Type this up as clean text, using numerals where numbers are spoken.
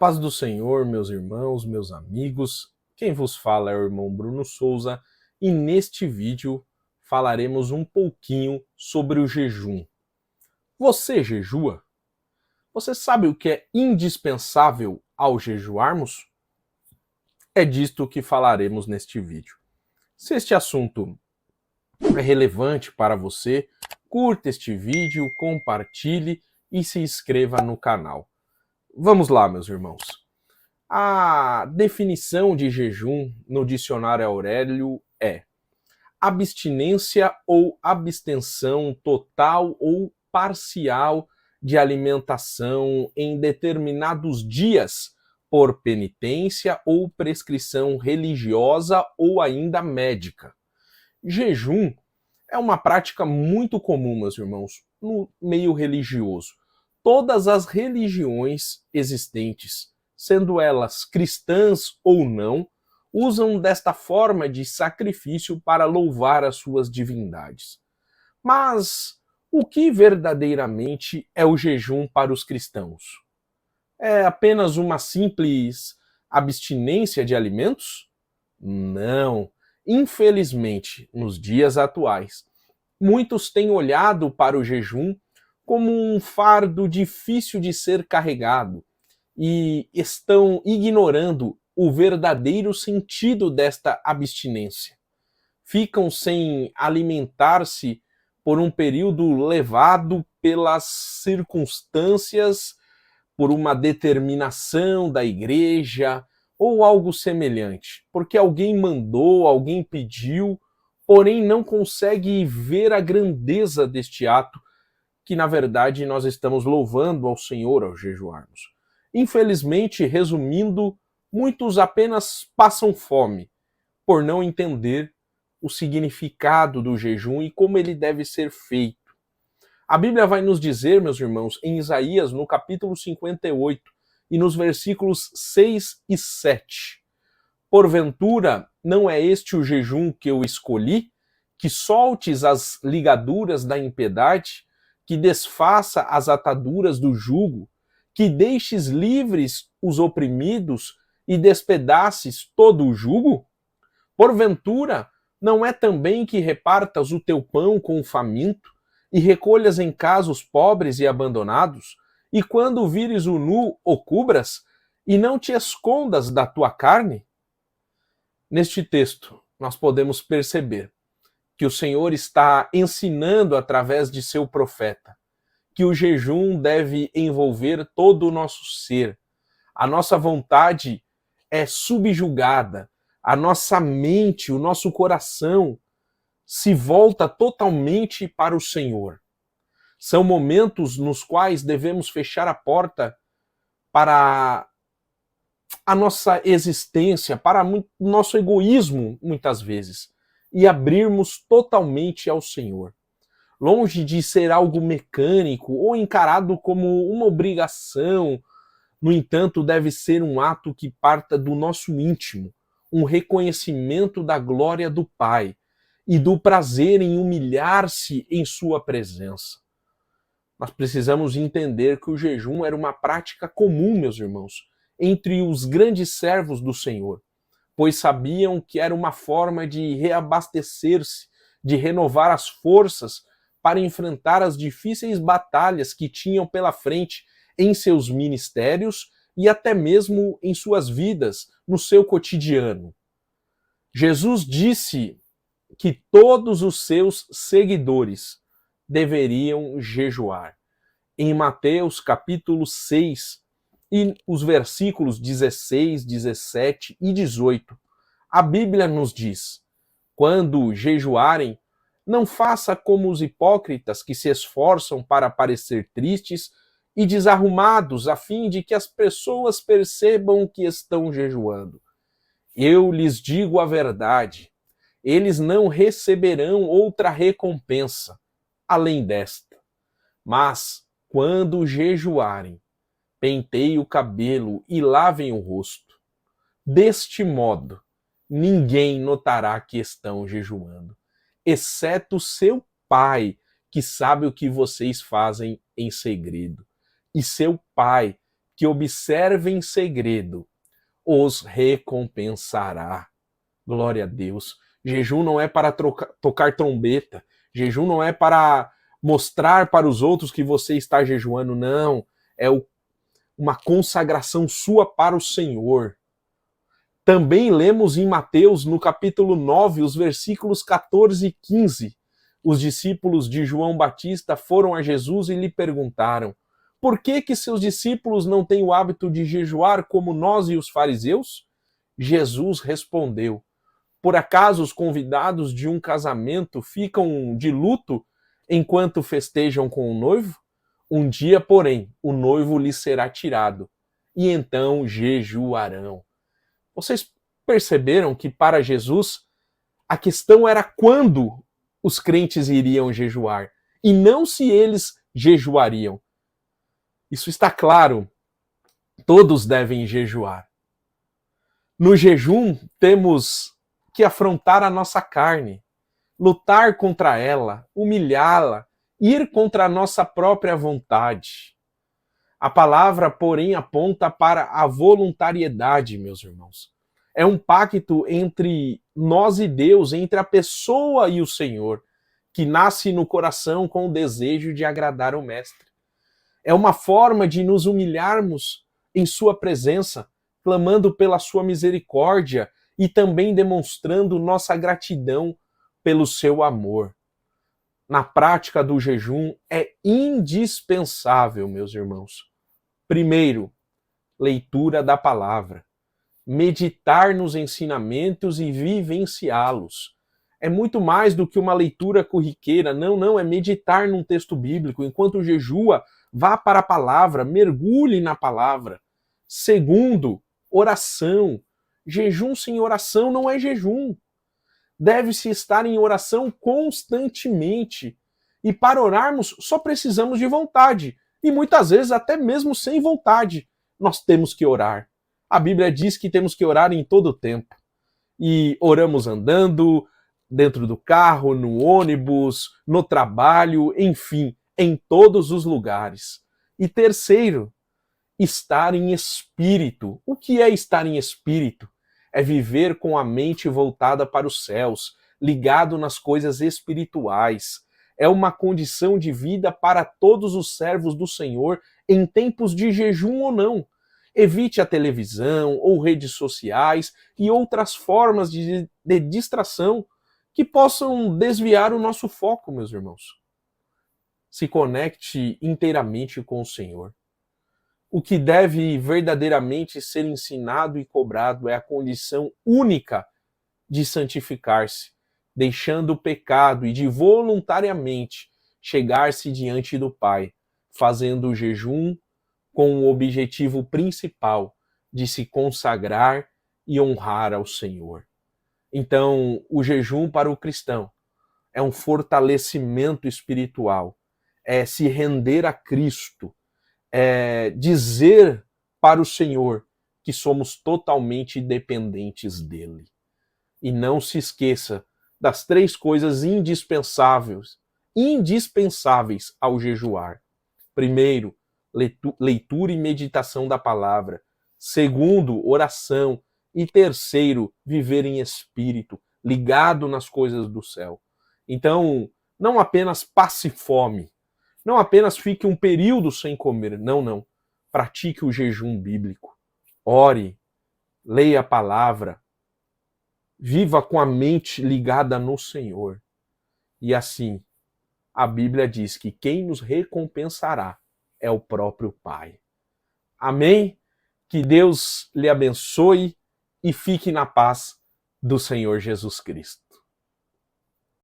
paz do Senhor, meus irmãos, meus amigos, quem vos fala é o irmão Bruno Souza e neste vídeo falaremos um pouquinho sobre o jejum. Você jejua? Você sabe o que é indispensável ao jejuarmos? É disto que falaremos neste vídeo. Se este assunto é relevante para você, curta este vídeo, compartilhe e se inscreva no canal. Vamos lá, meus irmãos. A definição de jejum no dicionário Aurélio é abstinência ou abstenção total ou parcial de alimentação em determinados dias por penitência ou prescrição religiosa ou ainda médica. Jejum é uma prática muito comum, meus irmãos, no meio religioso. Todas as religiões existentes, sendo elas cristãs ou não, usam desta forma de sacrifício para louvar as suas divindades. Mas o que verdadeiramente é o jejum para os cristãos? É apenas uma simples abstinência de alimentos? Não. Infelizmente, nos dias atuais, muitos têm olhado para o jejum como um fardo difícil de ser carregado e estão ignorando o verdadeiro sentido desta abstinência. Ficam sem alimentar-se por um período levado pelas circunstâncias, por uma determinação da igreja ou algo semelhante, porque alguém mandou, alguém pediu, porém não consegue ver a grandeza deste ato que, na verdade, nós estamos louvando ao Senhor ao jejuarmos. Infelizmente, resumindo, muitos apenas passam fome por não entender o significado do jejum e como ele deve ser feito. A Bíblia vai nos dizer, meus irmãos, em Isaías, no capítulo 58, e nos versículos 6 e 7. Porventura, não é este o jejum que eu escolhi? Que soltes as ligaduras da impiedade, que desfaça as ataduras do jugo, que deixes livres os oprimidos e despedaces todo o jugo? Porventura, não é também que repartas o teu pão com o faminto, e recolhas em casa os pobres e abandonados, e quando vires o nu, o cubras, e não te escondas da tua carne? Neste texto, nós podemos perceber que o Senhor está ensinando através de seu profeta que o jejum deve envolver todo o nosso ser. A nossa vontade é subjugada, a nossa mente, o nosso coração se volta totalmente para o Senhor. São momentos nos quais devemos fechar a porta para a nossa existência, para o nosso egoísmo, muitas vezes, e abrirmos totalmente ao Senhor. Longe de ser algo mecânico ou encarado como uma obrigação, no entanto, deve ser um ato que parta do nosso íntimo, um reconhecimento da glória do Pai e do prazer em humilhar-se em sua presença. Nós precisamos entender que o jejum era uma prática comum, meus irmãos, entre os grandes servos do Senhor, pois sabiam que era uma forma de reabastecer-se, de renovar as forças para enfrentar as difíceis batalhas que tinham pela frente em seus ministérios e até mesmo em suas vidas, no seu cotidiano. Jesus disse que todos os seus seguidores deveriam jejuar. Em Mateus capítulo 6, e os versículos 16, 17 e 18, a Bíblia nos diz: quando jejuarem, não faça como os hipócritas que se esforçam para parecer tristes e desarrumados, a fim de que as pessoas percebam que estão jejuando. Eu lhes digo a verdade, eles não receberão outra recompensa, além desta. Mas, quando jejuarem, penteiem o cabelo e lavem o rosto. Deste modo, ninguém notará que estão jejuando, exceto seu Pai, que sabe o que vocês fazem em segredo. E seu Pai, que observa em segredo os recompensará. Glória a Deus. Jejum não é para tocar trombeta. Jejum não é para mostrar para os outros que você está jejuando, não. É uma consagração sua para o Senhor. Também lemos em Mateus, no capítulo 9, os versículos 14 e 15. Os discípulos de João Batista foram a Jesus e lhe perguntaram: por que seus discípulos não têm o hábito de jejuar como nós e os fariseus? Jesus respondeu: por acaso os convidados de um casamento ficam de luto enquanto festejam com o noivo? Um dia, porém, o noivo lhes será tirado, e então jejuarão. Vocês perceberam que para Jesus a questão era quando os crentes iriam jejuar, e não se eles jejuariam. Isso está claro, todos devem jejuar. No jejum, temos que afrontar a nossa carne, lutar contra ela, humilhá-la, ir contra a nossa própria vontade. A palavra, porém, aponta para a voluntariedade, meus irmãos. É um pacto entre nós e Deus, entre a pessoa e o Senhor, que nasce no coração com o desejo de agradar o Mestre. É uma forma de nos humilharmos em sua presença, clamando pela sua misericórdia e também demonstrando nossa gratidão pelo seu amor. Na prática do jejum é indispensável, meus irmãos. Primeiro, leitura da palavra. Meditar nos ensinamentos e vivenciá-los. É muito mais do que uma leitura corriqueira, não, é meditar num texto bíblico. Enquanto jejua, vá para a palavra, mergulhe na palavra. Segundo, oração. Jejum sem oração não é jejum. Deve-se estar em oração constantemente. E para orarmos, só precisamos de vontade. E muitas vezes, até mesmo sem vontade, nós temos que orar. A Bíblia diz que temos que orar em todo o tempo. E oramos andando, dentro do carro, no ônibus, no trabalho, enfim, em todos os lugares. E terceiro, estar em espírito. O que é estar em espírito? É viver com a mente voltada para os céus, ligado nas coisas espirituais. É uma condição de vida para todos os servos do Senhor, em tempos de jejum ou não. Evite a televisão ou redes sociais e outras formas de distração que possam desviar o nosso foco, meus irmãos. Se conecte inteiramente com o Senhor. O que deve verdadeiramente ser ensinado e cobrado é a condição única de santificar-se, deixando o pecado e de voluntariamente chegar-se diante do Pai, fazendo o jejum com o objetivo principal de se consagrar e honrar ao Senhor. Então, o jejum para o cristão é um fortalecimento espiritual, é se render a Cristo, é dizer para o Senhor que somos totalmente dependentes dele. E não se esqueça das 3 coisas indispensáveis ao jejuar. Primeiro, leitura e meditação da palavra. Segundo, oração. E terceiro, viver em espírito, ligado nas coisas do céu. Então, não apenas passe fome, não apenas fique um período sem comer, não. Pratique o jejum bíblico. Ore, leia a palavra, viva com a mente ligada no Senhor. E assim, a Bíblia diz que quem nos recompensará é o próprio Pai. Amém? Que Deus lhe abençoe e fique na paz do Senhor Jesus Cristo.